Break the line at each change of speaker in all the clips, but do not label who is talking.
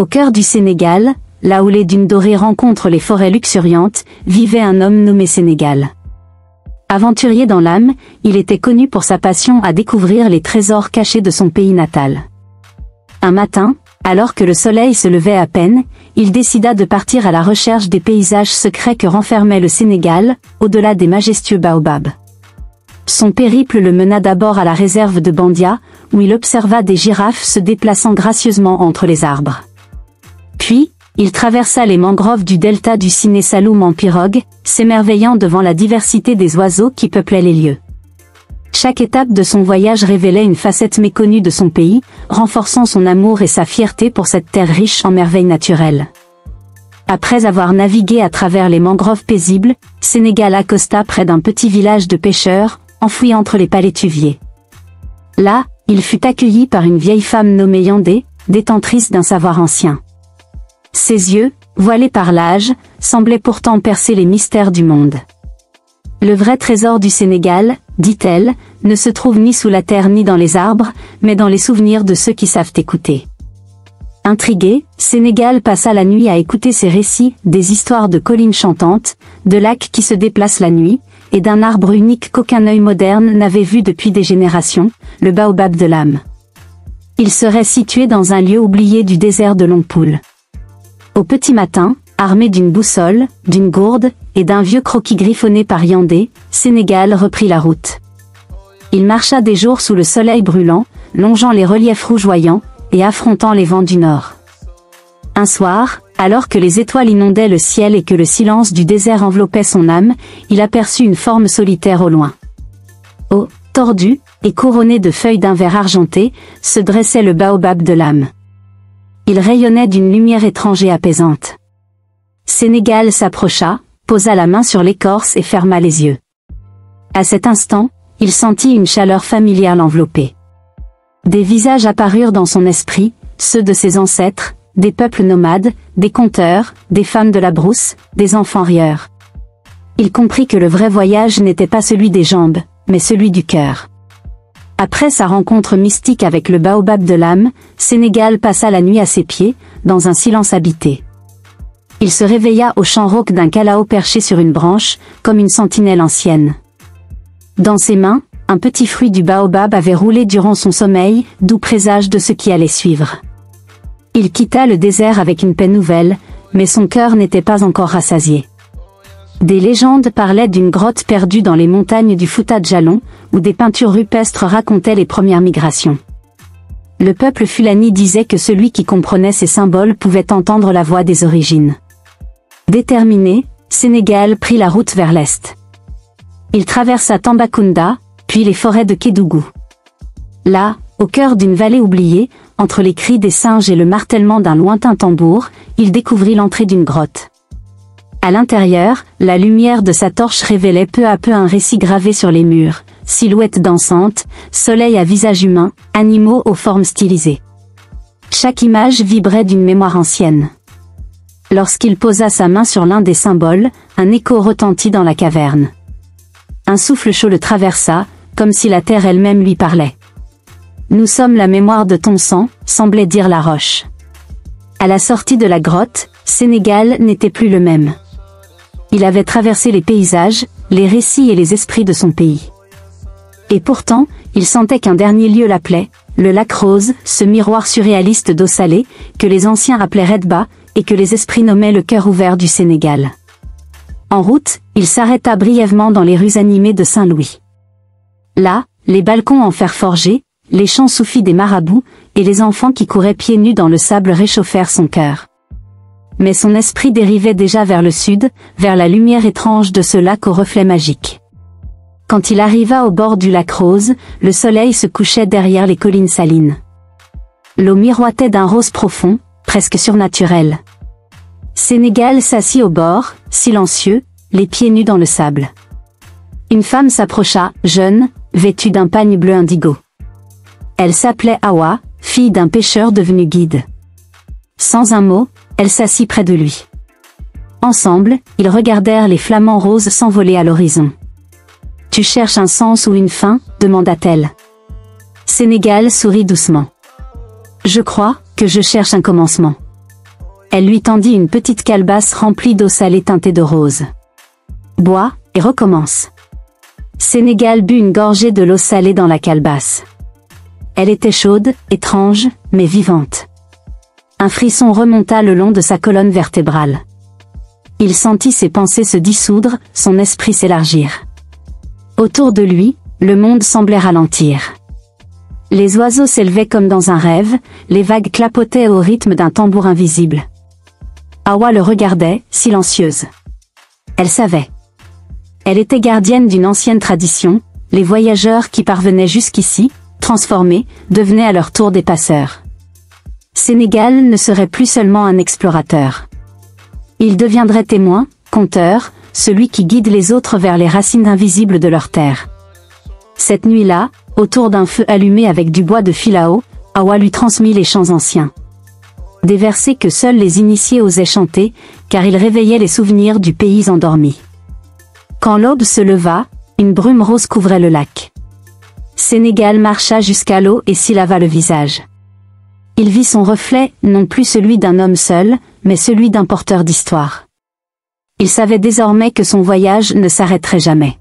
Au cœur du Sénégal, là où les dunes dorées rencontrent les forêts luxuriantes, vivait un homme nommé Sénégal. Aventurier dans l'âme, il était connu pour sa passion à découvrir les trésors cachés de son pays natal. Un matin, alors que le soleil se levait à peine, il décida de partir à la recherche des paysages secrets que renfermait le Sénégal, au-delà des majestueux baobabs. Son périple le mena d'abord à la réserve de Bandia, où il observa des girafes se déplaçant gracieusement entre les arbres. Puis, il traversa les mangroves du delta du Siné Saloum en pirogue, s'émerveillant devant la diversité des oiseaux qui peuplaient les lieux. Chaque étape de son voyage révélait une facette méconnue de son pays, renforçant son amour et sa fierté pour cette terre riche en merveilles naturelles. Après avoir navigué à travers les mangroves paisibles, Sénégal accosta près d'un petit village de pêcheurs, enfoui entre les palétuviers. Là, il fut accueilli par une vieille femme nommée Yandé, détentrice d'un savoir ancien. Ses yeux, voilés par l'âge, semblaient pourtant percer les mystères du monde. Le vrai trésor du Sénégal, dit-elle, ne se trouve ni sous la terre ni dans les arbres, mais dans les souvenirs de ceux qui savent écouter. Intrigué, Sénégal passa la nuit à écouter ces récits, des histoires de collines chantantes, de lacs qui se déplacent la nuit, et d'un arbre unique qu'aucun œil moderne n'avait vu depuis des générations, le baobab de l'âme. Il serait situé dans un lieu oublié du désert de Longpool. Au petit matin, armé d'une boussole, d'une gourde, et d'un vieux croquis griffonné par Yandé, Sénégal reprit la route. Il marcha des jours sous le soleil brûlant, longeant les reliefs rougeoyants, et affrontant les vents du nord. Un soir, alors que les étoiles inondaient le ciel et que le silence du désert enveloppait son âme, il aperçut une forme solitaire au loin. Haut, tordu, et couronné de feuilles d'un vert argenté, se dressait le baobab de l'âme. Il rayonnait d'une lumière étrange et apaisante. Sénégal s'approcha, posa la main sur l'écorce et ferma les yeux. À cet instant, il sentit une chaleur familière l'envelopper. Des visages apparurent dans son esprit, ceux de ses ancêtres, des peuples nomades, des conteurs, des femmes de la brousse, des enfants rieurs. Il comprit que le vrai voyage n'était pas celui des jambes, mais celui du cœur. Après sa rencontre mystique avec le baobab de l'âme, Sénégal passa la nuit à ses pieds, dans un silence habité. Il se réveilla au chant rauque d'un calao perché sur une branche, comme une sentinelle ancienne. Dans ses mains, un petit fruit du baobab avait roulé durant son sommeil, doux présage de ce qui allait suivre. Il quitta le désert avec une paix nouvelle, mais son cœur n'était pas encore rassasié. Des légendes parlaient d'une grotte perdue dans les montagnes du Fouta Djallon, où des peintures rupestres racontaient les premières migrations. Le peuple Fulani disait que celui qui comprenait ces symboles pouvait entendre la voix des origines. Déterminé, Sénégal prit la route vers l'est. Il traversa Tambacounda, puis les forêts de Kédougou. Là, au cœur d'une vallée oubliée, entre les cris des singes et le martèlement d'un lointain tambour, il découvrit l'entrée d'une grotte. À l'intérieur, la lumière de sa torche révélait peu à peu un récit gravé sur les murs, silhouettes dansantes, soleil à visage humain, animaux aux formes stylisées. Chaque image vibrait d'une mémoire ancienne. Lorsqu'il posa sa main sur l'un des symboles, un écho retentit dans la caverne. Un souffle chaud le traversa, comme si la terre elle-même lui parlait. « Nous sommes la mémoire de ton sang », semblait dire la roche. À la sortie de la grotte, Sénégal n'était plus le même. Il avait traversé les paysages, les récits et les esprits de son pays. Et pourtant, il sentait qu'un dernier lieu l'appelait, le lac Rose, ce miroir surréaliste d'eau salée, que les anciens appelaient Redba, et que les esprits nommaient le cœur ouvert du Sénégal. En route, il s'arrêta brièvement dans les rues animées de Saint-Louis. Là, les balcons en fer forgé, les chants soufis des marabouts, et les enfants qui couraient pieds nus dans le sable réchauffèrent son cœur. Mais son esprit dérivait déjà vers le sud, vers la lumière étrange de ce lac aux reflets magiques. Quand il arriva au bord du lac Rose, le soleil se couchait derrière les collines salines. L'eau miroitait d'un rose profond, presque surnaturel. Sénégal s'assit au bord, silencieux, les pieds nus dans le sable. Une femme s'approcha, jeune, vêtue d'un pagne bleu indigo. Elle s'appelait Awa, fille d'un pêcheur devenu guide. Sans un mot, elle s'assit près de lui. Ensemble, ils regardèrent les flamants roses s'envoler à l'horizon. « Tu cherches un sens ou une fin ?» demanda-t-elle. Sénégal sourit doucement. « Je crois que je cherche un commencement. » Elle lui tendit une petite calebasse remplie d'eau salée teintée de rose. Bois, et recommence. Sénégal but une gorgée de l'eau salée dans la calebasse. Elle était chaude, étrange, mais vivante. Un frisson remonta le long de sa colonne vertébrale. Il sentit ses pensées se dissoudre, son esprit s'élargir. Autour de lui, le monde semblait ralentir. Les oiseaux s'élevaient comme dans un rêve, les vagues clapotaient au rythme d'un tambour invisible. Hawa le regardait, silencieuse. Elle savait. Elle était gardienne d'une ancienne tradition, les voyageurs qui parvenaient jusqu'ici, transformés, devenaient à leur tour des passeurs. Sénégal ne serait plus seulement un explorateur. Il deviendrait témoin, conteur, celui qui guide les autres vers les racines invisibles de leur terre. Cette nuit-là, autour d'un feu allumé avec du bois de filao, Hawa lui transmit les chants anciens. Des versets que seuls les initiés osaient chanter, car ils réveillaient les souvenirs du pays endormi. Quand l'aube se leva, une brume rose couvrait le lac. Sénégal marcha jusqu'à l'eau et s'y lava le visage. Il vit son reflet, non plus celui d'un homme seul, mais celui d'un porteur d'histoire. Il savait désormais que son voyage ne s'arrêterait jamais.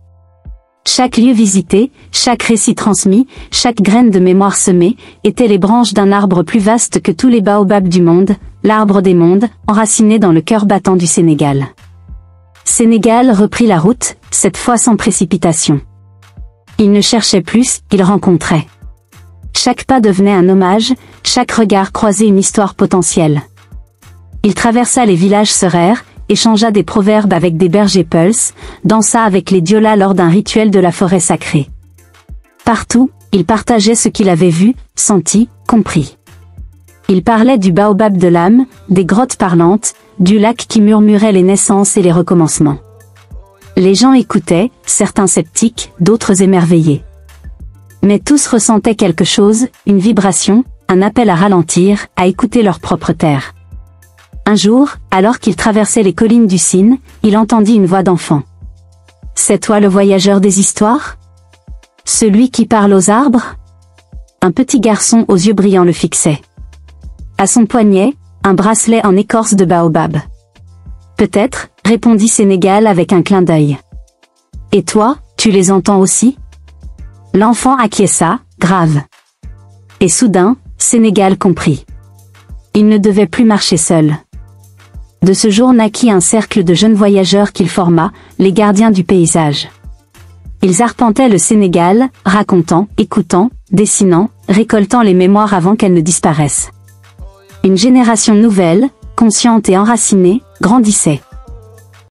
Chaque lieu visité, chaque récit transmis, chaque graine de mémoire semée, étaient les branches d'un arbre plus vaste que tous les baobabs du monde, l'arbre des mondes, enraciné dans le cœur battant du Sénégal. Sénégal reprit la route, cette fois sans précipitation. Il ne cherchait plus, il rencontrait. Chaque pas devenait un hommage, chaque regard croisait une histoire potentielle. Il traversa les villages seraires, échangea des proverbes avec des bergers peuls, dansa avec les diolas lors d'un rituel de la forêt sacrée. Partout, il partageait ce qu'il avait vu, senti, compris. Il parlait du baobab de l'âme, des grottes parlantes, du lac qui murmurait les naissances et les recommencements. Les gens écoutaient, certains sceptiques, d'autres émerveillés. Mais tous ressentaient quelque chose, une vibration, un appel à ralentir, à écouter leur propre terre. Un jour, alors qu'il traversait les collines du Sine, il entendit une voix d'enfant. « C'est toi le voyageur des histoires ? Celui qui parle aux arbres ?» Un petit garçon aux yeux brillants le fixait. À son poignet, un bracelet en écorce de baobab. « Peut-être, » répondit Sénégal avec un clin d'œil. « Et toi, tu les entends aussi ?» L'enfant acquiesça, grave. Et soudain, Sénégal comprit. Il ne devait plus marcher seul. De ce jour naquit un cercle de jeunes voyageurs qu'il forma, les gardiens du paysage. Ils arpentaient le Sénégal, racontant, écoutant, dessinant, récoltant les mémoires avant qu'elles ne disparaissent. Une génération nouvelle, consciente et enracinée, grandissait.